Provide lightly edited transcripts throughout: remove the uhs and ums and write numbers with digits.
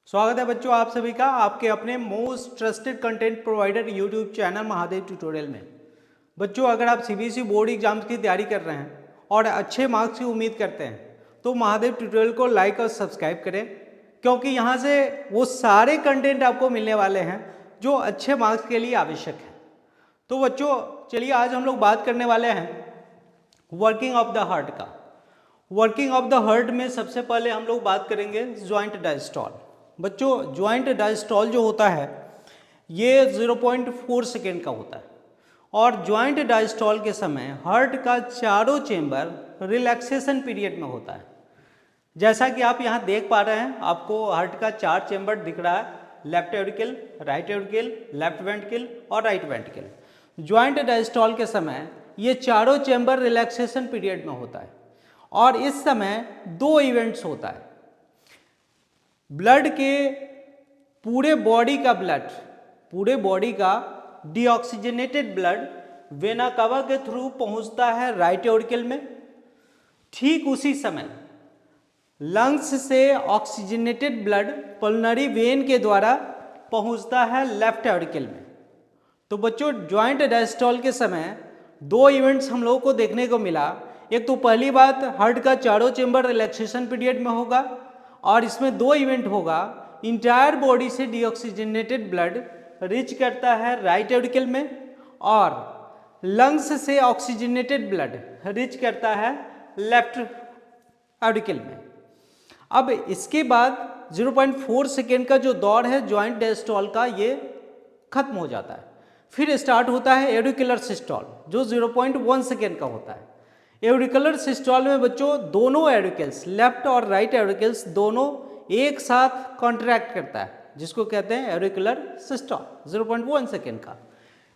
स्वागत है बच्चों आप सभी का आपके अपने most trusted content provider YouTube channel Mahadev tutorial में। बच्चों अगर आप सीबीएसई बोर्ड एग्जाम्स की तैयारी कर रहे हैं और अच्छे मार्क्स की उम्मीद करते हैं तो महादेव ट्यूटोरियल को लाइक और सब्सक्राइब करें, क्योंकि यहाँ से वो सारे कंटेंट आपको मिलने वाले हैं जो अच्छे मार्क्स के लिए आवश्यक है। तो बच्चों चलिए आज हम लोग बात करने वाले हैं वर्किंग ऑफ द हार्ट का। वर्किंग ऑफ द हार्ट में सबसे पहले हम लोग बात करेंगे ज्वाइंट डायस्टॉल। बच्चों ज्वाइंट डायस्टॉल जो होता है ये 0.4 सेकेंड का होता है और ज्वाइंट डायस्टॉल के समय हार्ट का चारों चेंबर रिलैक्सेशन पीरियड में होता है। जैसा कि आप यहाँ देख पा रहे हैं, आपको हार्ट का 4 चेंबर दिख रहा है, लेफ्ट एट्रिकल, राइट एट्रिकल, लेफ्ट वेंट्रिकल और राइट वेंट्रिकल। ज्वाइंट डायस्टॉल के समय ये चारों चेंबर रिलैक्सेशन पीरियड में होता है और इस समय 2 इवेंट्स होता है। ब्लड के पूरे बॉडी का डीऑक्सीजनेटेड ब्लड वेना कावा के थ्रू पहुंचता है राइट एट्रिकल में। ठीक उसी समय लंग्स से ऑक्सीजनेटेड ब्लड पल्मोनरी वेन के द्वारा पहुंचता है लेफ्ट एट्रिकल में। तो बच्चों ज्वाइंट डायस्टॉल के समय 2 इवेंट्स हम लोगों को देखने को मिला। एक तो पहली बात, हार्ट का चारों चेंबर रिलैक्सेशन पीरियड में होगा और इसमें 2 इवेंट होगा। इंटायर बॉडी से डीऑक्सीजनेटेड ब्लड रीच करता है राइट एट्रिकल में और लंग्स से ऑक्सीजनेटेड ब्लड रीच करता है लेफ्ट एट्रिकल में। अब इसके बाद 0.4 सेकेंड का जो दौर है ज्वाइंट डायस्टॉल का ये खत्म हो जाता है। फिर स्टार्ट होता है एडिकुलर सिस्टोल जो 0.1 सेकेंड का होता है। एडिकुलर सिस्टोल में बच्चों दोनों एट्रिकल्स, लेफ्ट और राइट एट्रिकल्स दोनों एक साथ कॉन्ट्रैक्ट करता है, जिसको कहते हैं एडिकुलर सिस्टोल 0.1 सेकेंड का।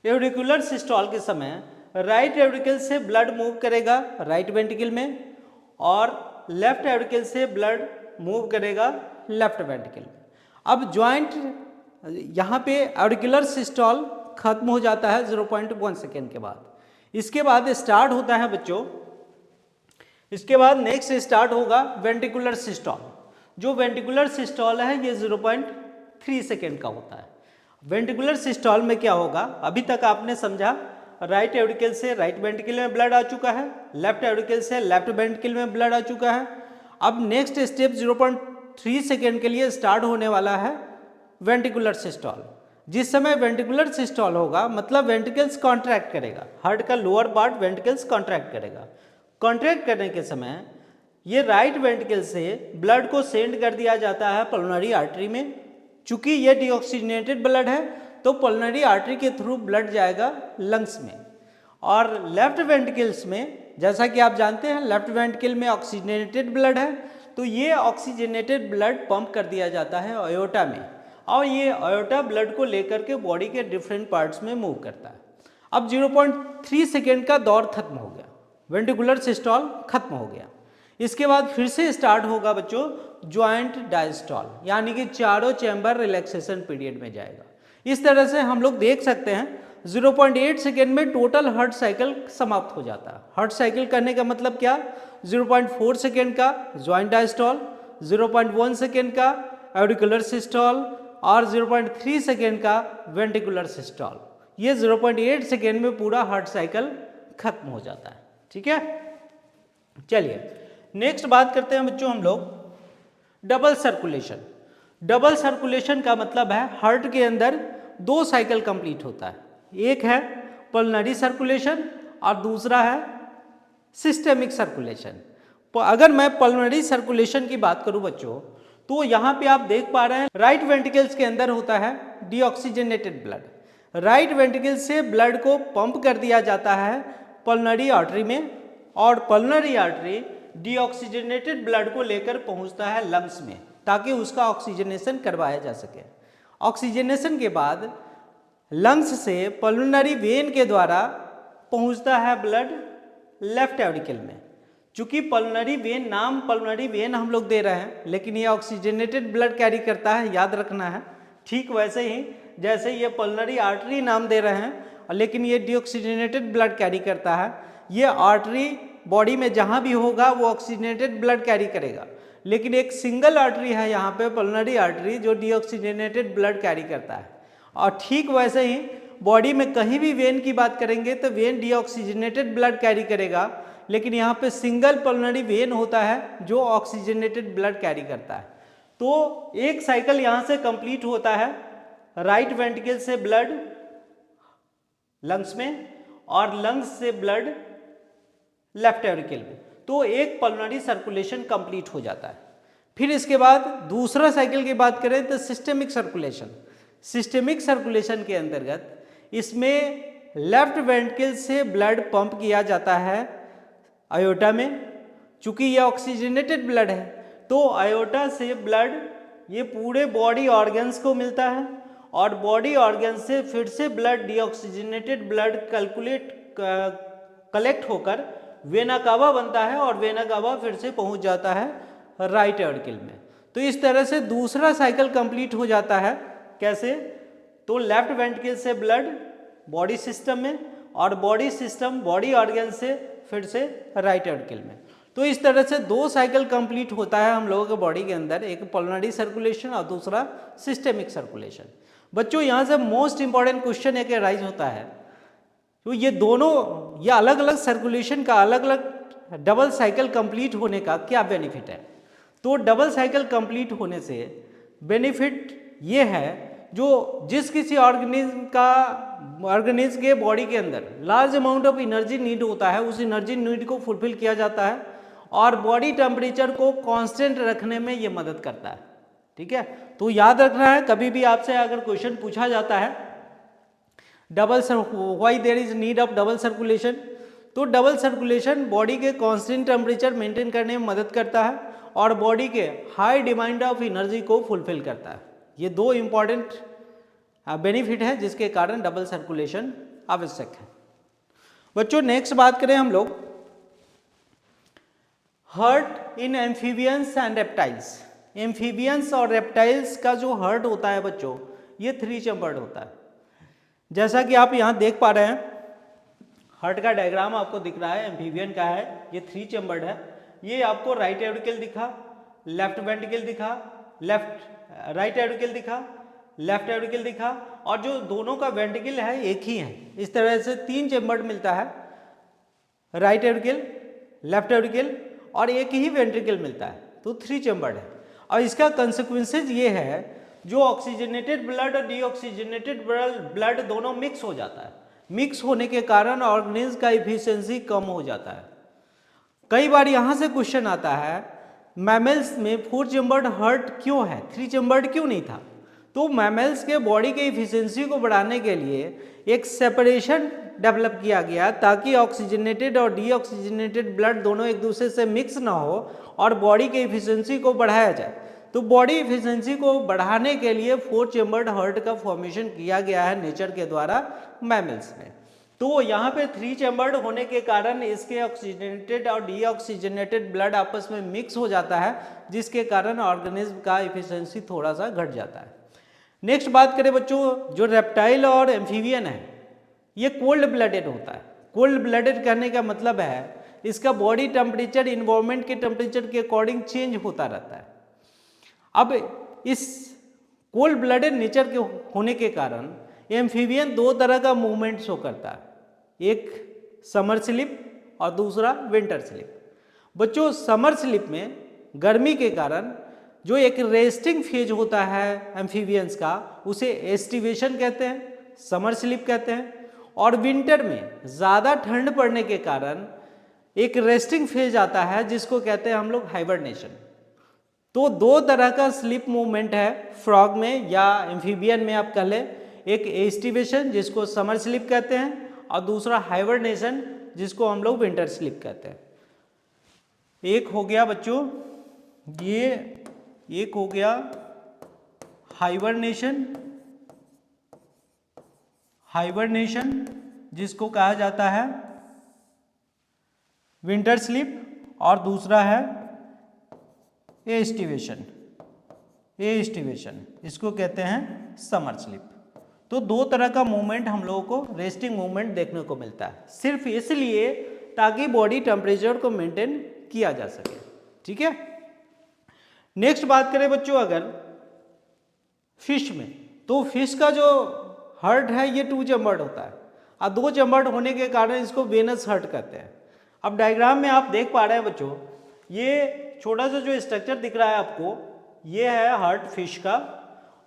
एडिकुलर सिस्टोल के समय राइट एट्रिकल से ब्लड मूव करेगा राइट वेंट्रिकल में और लेफ्ट एट्रिकल से ब्लड मूव करेगा लेफ्ट वेंट्रिकल में। अब ज्वाइंट यहाँ पे एडिकुलर सिस्टोल खत्म हो जाता है 0.1 सेकेंड के बाद। इसके बाद स्टार्ट होता है बच्चों, इसके बाद नेक्स्ट स्टार्ट होगा वेंट्रिकुलर सिस्टोल। जो वेंट्रिकुलर सिस्टोल है ये 0.3 सेकेंड का होता है। वेंट्रिकुलर सिस्टोल में क्या होगा, अभी तक आपने समझा राइट एट्रिकल से राइट वेंट्रिकल में ब्लड आ चुका है, लेफ्ट एट्रिकल से लेफ्ट वेंट्रिकल में ब्लड आ चुका है। अब नेक्स्ट स्टेप 0.3 सेकेंड के लिए स्टार्ट होने वाला है वेंट्रिकुलर सिस्टोल। जिस समय वेंट्रिकुलर सिस्टोल होगा मतलब वेंट्रिकल्स कॉन्ट्रैक्ट करेगा, हार्ट का लोअर पार्ट वेंट्रिकल्स कॉन्ट्रैक्ट करेगा। कॉन्ट्रैक्ट करने के समय ये राइट वेंट्रिकल से ब्लड को सेंड कर दिया जाता है पल्मोनरी आर्टरी में। चूंकि ये डीऑक्सीजनेटेड ब्लड है तो पल्मोनरी आर्टरी के थ्रू ब्लड जाएगा लंग्स में। और लेफ्ट वेंट्रिकल्स में जैसा कि आप जानते हैं लेफ्ट वेंट्रिकल में ऑक्सीजनेटेड ब्लड है, तो ये ऑक्सीजनेटेड ब्लड पंप कर दिया जाता है अयोटा में और ये अयोटा ब्लड को लेकर के बॉडी के डिफरेंट पार्ट्स में मूव करता है। अब 0.3 सेकेंड का दौर खत्म हो गया, वेंट्रिकुलर सिस्टोल खत्म हो गया। इसके बाद फिर से स्टार्ट होगा बच्चों ज्वाइंट डायस्टॉल, यानी कि चारों चैम्बर रिलैक्सेशन पीरियड में जाएगा। इस तरह से हम लोग देख सकते हैं 0.8 सेकेंड में टोटल हार्ट साइकिल समाप्त हो जाता है। हार्ट साइकिल करने का मतलब क्या, 0.4 सेकेंड का ज्वाइंट डायस्टॉल, 0.1 सेकेंड का एडिकुलर सिस्टोल और 0.3 सेकेंड का वेंट्रिकुलर सिस्टोल। ये 0.8 सेकेंड में पूरा हार्ट साइकिल खत्म हो जाता है। ठीक है, चलिए नेक्स्ट बात करते हैं बच्चों हम लोग डबल सर्कुलेशन। डबल सर्कुलेशन का मतलब है हार्ट के अंदर 2 साइकिल कंप्लीट होता है। एक है पल्मोनरी सर्कुलेशन और दूसरा है सिस्टेमिक सर्कुलेशन। अगर मैं पल्मोनरी सर्कुलेशन की बात करूं बच्चों तो यहाँ पे आप देख पा रहे हैं राइट वेंट्रिकल्स के अंदर होता है डीऑक्सीजनेटेड ब्लड। राइट वेंट्रिकल से ब्लड को पंप कर दिया जाता है पल्मोनरी आर्टरी में और पल्मोनरी आर्टरी डीऑक्सीजनेटेड ब्लड को लेकर पहुंचता है लंग्स में ताकि उसका ऑक्सीजनेशन करवाया जा सके। ऑक्सीजनेशन के बाद लंग्स से पल्मोनरी वेन के द्वारा पहुंचता है ब्लड लेफ्ट एट्रिकल में। चूंकि पल्मोनरी वेन, नाम पल्मोनरी वेन हम लोग दे रहे हैं लेकिन ये ऑक्सीजनेटेड ब्लड कैरी करता है, याद रखना है। ठीक वैसे ही जैसे ये पल्मोनरी आर्टरी नाम दे रहे हैं लेकिन ये डीऑक्सीजनेटेड ब्लड कैरी करता है। ये आर्टरी बॉडी में जहाँ भी होगा वो ऑक्सीजनेटेड ब्लड कैरी करेगा, लेकिन एक सिंगल आर्टरी है यहाँ पे, पल्मोनरी आर्टरी, जो डीऑक्सीजनेटेड ब्लड कैरी करता है। और ठीक वैसे ही बॉडी में कहीं भी वेन की बात करेंगे तो वेन डीऑक्सीजनेटेड ब्लड कैरी करेगा, लेकिन यहाँ पे सिंगल पल्मोनरी वेन होता है जो ऑक्सीजनेटेड ब्लड कैरी करता है। तो एक साइकिल यहाँ से कंप्लीट होता है, राइट वेंट्रिकल से ब्लड लंग्स में और लंग्स से ब्लड लेफ्ट वेंट्रिकल में, तो एक पल्मोनरी सर्कुलेशन कंप्लीट हो जाता है। फिर इसके बाद दूसरा साइकिल की बात करें तो सिस्टेमिक सर्कुलेशन। सिस्टेमिक सर्कुलेशन के अंतर्गत इसमें लेफ्ट वेंट्रिकल से ब्लड पंप किया जाता है आयोटा में, चूंकि ये ऑक्सीजनेटेड ब्लड है तो आयोटा से ब्लड ये पूरे बॉडी ऑर्गन्स को मिलता है और बॉडी ऑर्गन से फिर से ब्लड डीऑक्सीजनेटेड ब्लड कलेक्ट होकर वेना कावा बनता है और वेना कावा फिर से पहुंच जाता है राइट वेंट्रिकल में। तो इस तरह से दूसरा साइकिल कंप्लीट हो जाता है। कैसे? तो लेफ्ट वेंट्रिकल से ब्लड बॉडी सिस्टम में और बॉडी सिस्टम बॉडी ऑर्गन से फिर से राइट वेंट्रिकल में। तो इस तरह से दो साइकिल कंप्लीट होता है हम लोगों के बॉडी के अंदर, एक पल्मोनरी सर्कुलेशन और दूसरा सिस्टेमिक सर्कुलेशन। बच्चों यहाँ से मोस्ट इंपॉर्टेंट क्वेश्चन एक राइज होता है, तो ये दोनों ये अलग अलग सर्कुलेशन का अलग अलग डबल साइकिल कंप्लीट होने का क्या बेनिफिट है? तो डबल साइकिल कंप्लीट होने से बेनिफिट ये है, जो जिस किसी ऑर्गेनिज्म के बॉडी के अंदर large amount of energy need होता है, उस एनर्जी नीड को फुलफिल किया जाता है और बॉडी टेम्परेचर को कांस्टेंट रखने में ये मदद करता है। ठीक है, तो याद रखना है, कभी भी आपसे अगर क्वेश्चन पूछा जाता है why there is need of double circulation, तो डबल सर्कुलेशन बॉडी के कांस्टेंट टेम्परेचर मेंटेन करने में मदद करता है और बॉडी के हाई डिमांड ऑफ एनर्जी को फुलफिल करता है। ये दो इंपॉर्टेंट बेनिफिट है जिसके कारण डबल सर्कुलेशन आवश्यक है। बच्चों नेक्स्ट बात करें हम लोग heart in amphibians and reptiles. Amphibians और रेप्टाइल्स का जो हार्ट होता है बच्चों, ये 3 चैम्बर्ड होता है। जैसा कि आप यहाँ देख पा रहे हैं, हार्ट का डायग्राम आपको दिख रहा है, एम्फीबियन का है, ये 3 चैम्बर्ड है। ये आपको राइट वेंट्रिकल दिखा, लेफ्ट वेंट्रिकल दिखा, राइट वेंट्रिकल दिखा, लेफ्ट वेंट्रिकल दिखा, और जो दोनों का वेंट्रिकल है एक ही है। इस तरह से 3 चैम्बर्ड मिलता है, राइट वेंट्रिकल, लेफ्ट वेंट्रिकल और एक ही वेंट्रिकल मिलता है, तो 3 चैम्बर्ड है। और इसका कंसिक्वेंसेज ये है, जो ऑक्सीजनेटेड ब्लड और डीऑक्सीजनेटेड ब्लड दोनों मिक्स हो जाता है। मिक्स होने के कारण ऑर्गेनिज्म का एफिशिएंसी कम हो जाता है। कई बार यहाँ से क्वेश्चन आता है, मैमल्स में 4 चैम्बर्ड हार्ट क्यों है, 3 चैम्बर्ड क्यों नहीं था? तो मैमल्स के बॉडी के एफिशिएंसी को बढ़ाने के लिए एक सेपरेशन डेवलप किया गया ताकि ऑक्सीजनेटेड और डीऑक्सीजनेटेड ब्लड दोनों एक दूसरे से मिक्स ना हो और बॉडी के एफिशिएंसी को बढ़ाया जाए। तो बॉडी एफिशिएंसी को बढ़ाने के लिए 4 चैम्बर्ड हार्ट का फॉर्मेशन किया गया है नेचर के द्वारा मैमल्स में। तो यहाँ पे 3 चैम्बर्ड होने के कारण इसके ऑक्सीजनेटेड और डीऑक्सीजनेटेड ब्लड आपस में मिक्स हो जाता है, जिसके कारण ऑर्गेनिज्म का एफिशिएंसी थोड़ा सा घट जाता है। नेक्स्ट बात करें बच्चों, जो रेप्टाइल और एम्फीबियन है, ये कोल्ड ब्लडेड होता है। कोल्ड ब्लडेड कहने का मतलब है इसका बॉडी टेम्परेचर इन्वायरमेंट के टेम्परेचर के अकॉर्डिंग चेंज होता रहता है। अब इस कोल्ड ब्लडेड नेचर के होने के कारण एम्फीबियन 2 तरह का मूवमेंट शो करता है, एक समर स्लिप और दूसरा विंटर स्लिप। बच्चों समर स्लिप में गर्मी के कारण जो एक रेस्टिंग फेज होता है एम्फीबियंस का, उसे एस्टिवेशन कहते हैं, समर स्लिप कहते हैं। और विंटर में ज़्यादा ठंड पड़ने के कारण एक रेस्टिंग फेज आता है जिसको कहते हैं हम लोग हाइबरनेशन। तो 2 तरह का स्लिप मूवमेंट है फ्रॉग में या एम्फीबियन में, आप कह लें, एक एस्टिवेशन जिसको समर स्लिप कहते हैं और दूसरा हाइबरनेशन जिसको हम लोग विंटर स्लिप कहते हैं। एक हो गया बच्चों ये, एक हो गया हाइबरनेशन, हाइबरनेशन जिसको कहा जाता है विंटर स्लिप, और दूसरा है एस्टिवेशन, एस्टिवेशन इसको कहते हैं समर स्लिप। तो 2 तरह का मूवमेंट हम लोगों को रेस्टिंग मूवमेंट देखने को मिलता है, सिर्फ इसलिए ताकि बॉडी टेम्परेचर को मेंटेन किया जा सके। ठीक है, नेक्स्ट बात करें बच्चों अगर फिश में, तो फिश का जो हार्ट है ये 2 चैम्बर्ड होता है और 2 चैम्बर्ड होने के कारण इसको वेनस हार्ट कहते हैं। अब डायग्राम में आप देख पा रहे हैं बच्चों, ये छोटा सा जो स्ट्रक्चर दिख रहा है आपको, ये है हार्ट फिश का,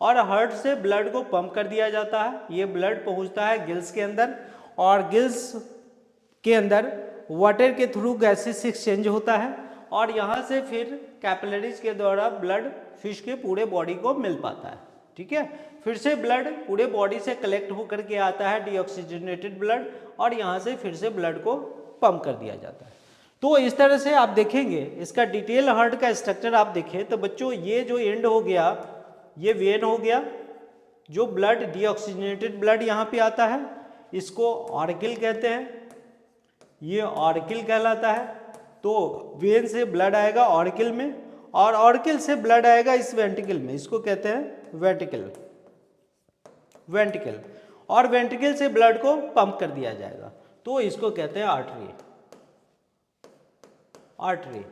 और हार्ट से ब्लड को पंप कर दिया जाता है। ये ब्लड पहुंचता है गिल्स के अंदर और गिल्स के अंदर वाटर के थ्रू गैसेस एक्सचेंज होता है और यहाँ से फिर कैपिलरीज के द्वारा ब्लड फिश के पूरे बॉडी को मिल पाता है। ठीक है, फिर से ब्लड पूरे बॉडी से कलेक्ट होकर के आता है डीऑक्सीजनेटेड ब्लड और यहाँ से फिर से ब्लड को पंप कर दिया जाता है। तो इस तरह से आप देखेंगे इसका डिटेल हार्ट का स्ट्रक्चर आप देखें तो बच्चों ये जो एंड हो गया ये वेन हो गया, जो ब्लड डीऑक्सीजनेटेड ब्लड यहाँ पे आता है इसको ऑर्किल कहते हैं, ये ऑर्किल कहलाता है। तो वेन से ब्लड आएगा ऑर्किल में और ऑर्किल से ब्लड आएगा इस वेंट्रिकल में, इसको कहते हैं वेंट्रिकल, वेंट्रिकल, और वेंट्रिकल से ब्लड को पंप कर दिया जाएगा तो इसको कहते हैं आर्टरी, आर्टरी।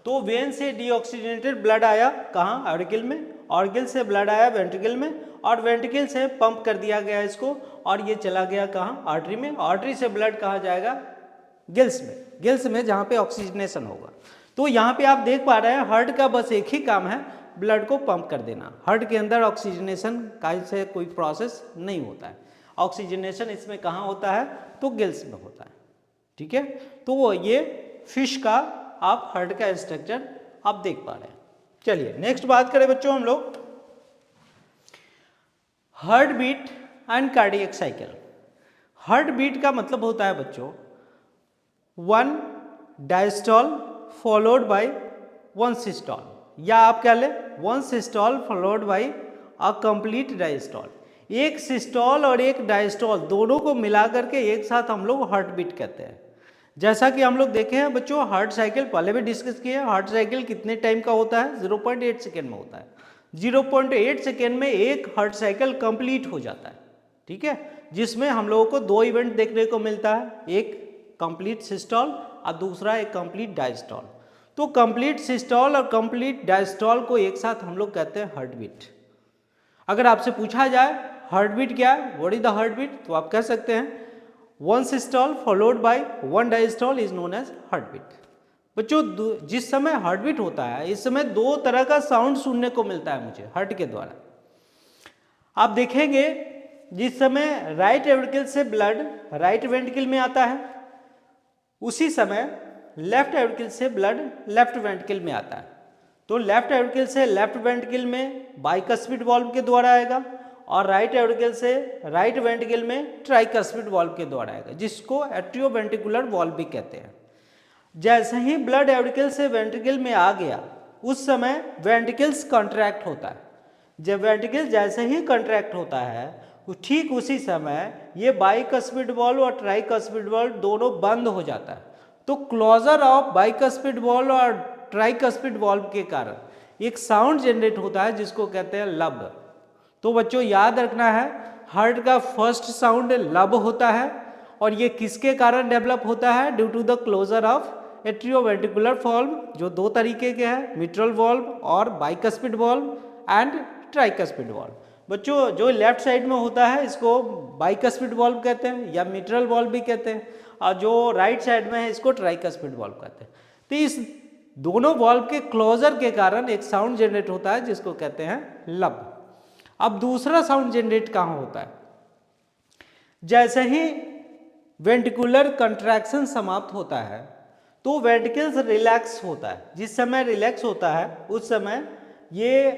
तो वेन से डीऑक्सीजनेटेड ब्लड आया कहाँ, ऑर्किल में, ऑर्किल से ब्लड आया वेंट्रिकल में और वेंट्रिकल से पंप कर दिया गया इसको और ये चला गया कहाँ, आर्टरी में। आर्टरी से ब्लड कहाँ जाएगा, गिल्स में, गिल्स में जहाँ पे ऑक्सीजनेशन होगा। तो यहाँ पे आप देख पा रहे हैं हार्ट का बस एक ही काम है ब्लड को पंप कर देना। हार्ट के अंदर ऑक्सीजनेशन का से कोई प्रोसेस नहीं होता है, ऑक्सीजनेशन इसमें कहाँ होता है तो गिल्स में होता है। ठीक है, तो ये फिश का आप हार्ट का स्ट्रक्चर आप देख पा रहे हैं। चलिए नेक्स्ट बात करें बच्चों हम लोग heart beat and cardiac cycle. Heart beat का मतलब होता है बच्चों 1 डायस्टॉल फॉलोड बाय 1 सिस्टॉल, या आप कह लें 1 systole followed by a complete diastole. एक सिस्टॉल और एक डायस्टॉल दोनों को मिला करके एक साथ हम लोग हार्ट बीट कहते हैं। जैसा कि हम लोग देखे हैं बच्चों हार्ट साइकिल पहले भी डिस्कस किए हैं, हार्ट साइकिल कितने टाइम का होता है 0.8 सेकेंड में होता है। 0.8 सेकेंड में एक हार्ट साइकिल कंप्लीट हो जाता है। ठीक है, जिसमें हम लोगों को 2 इवेंट देखने को मिलता है, एक कंप्लीट सिस्टॉल और दूसरा एक कंप्लीट डायस्टॉल। तो कंप्लीट सिस्टॉल और कंप्लीट डायस्टॉल को एक साथ हम लोग कहते हैं हार्ट बीट। अगर आपसे पूछा जाए हार्ट बीट क्या है, what is the heart beat, तो आप कह सकते हैं 1 systole followed by 1 diastole is known as heart beat. बच्चों जिस समय हार्ट बीट होता है इस समय 2 तरह का साउंड सुनने को मिलता है मुझे हार्ट के द्वारा। आप देखेंगे जिस समय राइट वेंट्रिकल से ब्लड राइट वेंट्रिकल में आता है उसी समय लेफ्ट वेंट्रिकल से ब्लड लेफ्ट वेंट्रिकल में आता है। तो लेफ्ट वेंट्रिकल से लेफ्ट वेंट्रिकल में बाइकस्पिड वाल्व के द्वारा आएगा और राइट वेंट्रिकल से राइट वेंट्रिकल में ट्राइकस्पिड वाल्व के द्वारा आएगा, जिसको एट्रियोवेंट्रिकुलर वाल्व भी कहते हैं। जैसे ही ब्लड वेंट्रिकल से वेंट्रिकल में आ गया उस समय वेंट्रिकल्स कॉन्ट्रैक्ट होता है। जब वेंट्रिकल जैसे ही कॉन्ट्रैक्ट होता है ठीक उसी समय ये बाइकस्पिड वाल्व और ट्राइकस्पिड वाल्व दोनों बंद हो जाता है। तो क्लोजर ऑफ बाइकस्पिड वाल्व और ट्राइकस्पिड वाल्व के कारण एक साउंड जनरेट होता है जिसको कहते हैं लब। तो बच्चों याद रखना है हार्ट का फर्स्ट साउंड लब होता है और ये किसके कारण डेवलप होता है, due to the closure of atrioventricular valve, जो 2 तरीके के हैं, मिट्रल वाल्व और bicuspid valve and tricuspid valve. बच्चों जो लेफ्ट साइड में होता है इसको बाइकस्पिड वाल्व कहते हैं या मिट्रल वाल्व भी कहते हैं और जो राइट साइड में है इसको ट्राइकस्पिड वाल्व कहते हैं। तो इस दोनों वाल्व के क्लोजर के कारण एक साउंड जनरेट होता है जिसको कहते हैं लब। अब दूसरा साउंड जनरेट कहाँ होता है, जैसे ही वेंट्रिकुलर कंट्रैक्शन समाप्त होता है तो वेंट्रिकल्स रिलैक्स होता है। जिस समय रिलैक्स होता है उस समय ये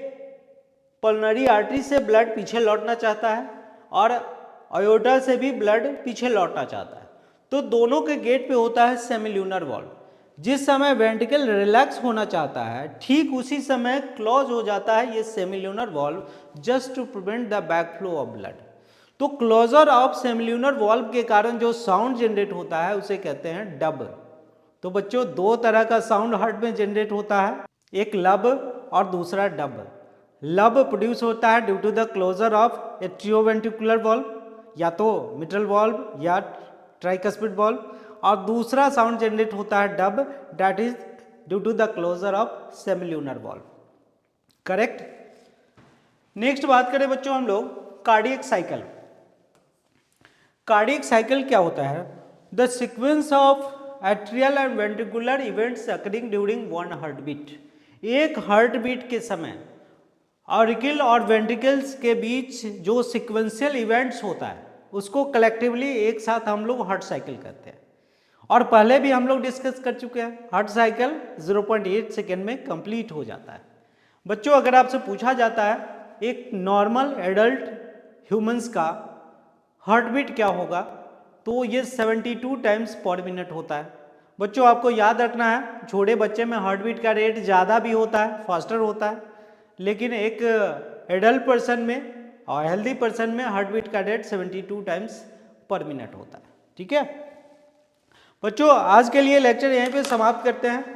पल्मोनरी आर्टरी से ब्लड पीछे लौटना चाहता है और अयोर्टा से भी ब्लड पीछे लौटना चाहता है। तो दोनों के गेट पे होता है सेमिल्यूनर वाल्व। जिस समय वेंट्रिकल रिलैक्स होना चाहता है ठीक उसी समय क्लोज हो जाता है ये semilunar valve just to prevent the back flow of blood. तो क्लोजर ऑफ सेमिल्यूनर वाल्व के कारण जो साउंड जनरेट होता है उसे कहते हैं डब। तो बच्चों 2 तरह का साउंड हार्ट में जनरेट होता है, एक लब और दूसरा डब। लब प्रोड्यूस होता है due to the closure of atrioventricular valve, या तो मिट्रल वाल्व या ट्राइकस्पिड वाल्व, और दूसरा साउंड जनरेट होता है dub, that is due to the closure of semilunar valve. Correct. Next बात करें बच्चों हम लोग कार्डियक साइकिल। कार्डियक साइकिल क्या होता है? The sequence of atrial and ventricular events occurring during one heart beat. एक हार्ट बीट के समय ऑरिकल और वेंट्रिकल्स के बीच जो सिक्वेंशियल इवेंट्स होता है उसको कलेक्टिवली एक साथ हम लोग हार्ट साइकिल कहते हैं। और पहले भी हम लोग डिस्कस कर चुके हैं, हार्ट साइकिल 0.8 सेकेंड में कंप्लीट हो जाता है। बच्चों अगर आपसे पूछा जाता है एक नॉर्मल एडल्ट ह्यूमंस का हार्ट बीट क्या होगा, तो ये 72 टाइम्स पर मिनट होता है। बच्चों आपको याद रखना है छोटे बच्चे में हार्ट बीट का रेट ज़्यादा भी होता है, फास्टर होता है, लेकिन एक एडल्ट पर्सन में और हेल्दी पर्सन में हार्ट बीट का रेट 72 टाइम्स पर मिनट होता है। ठीक है बच्चों, आज के लिए लेक्चर यहीं पे समाप्त करते हैं।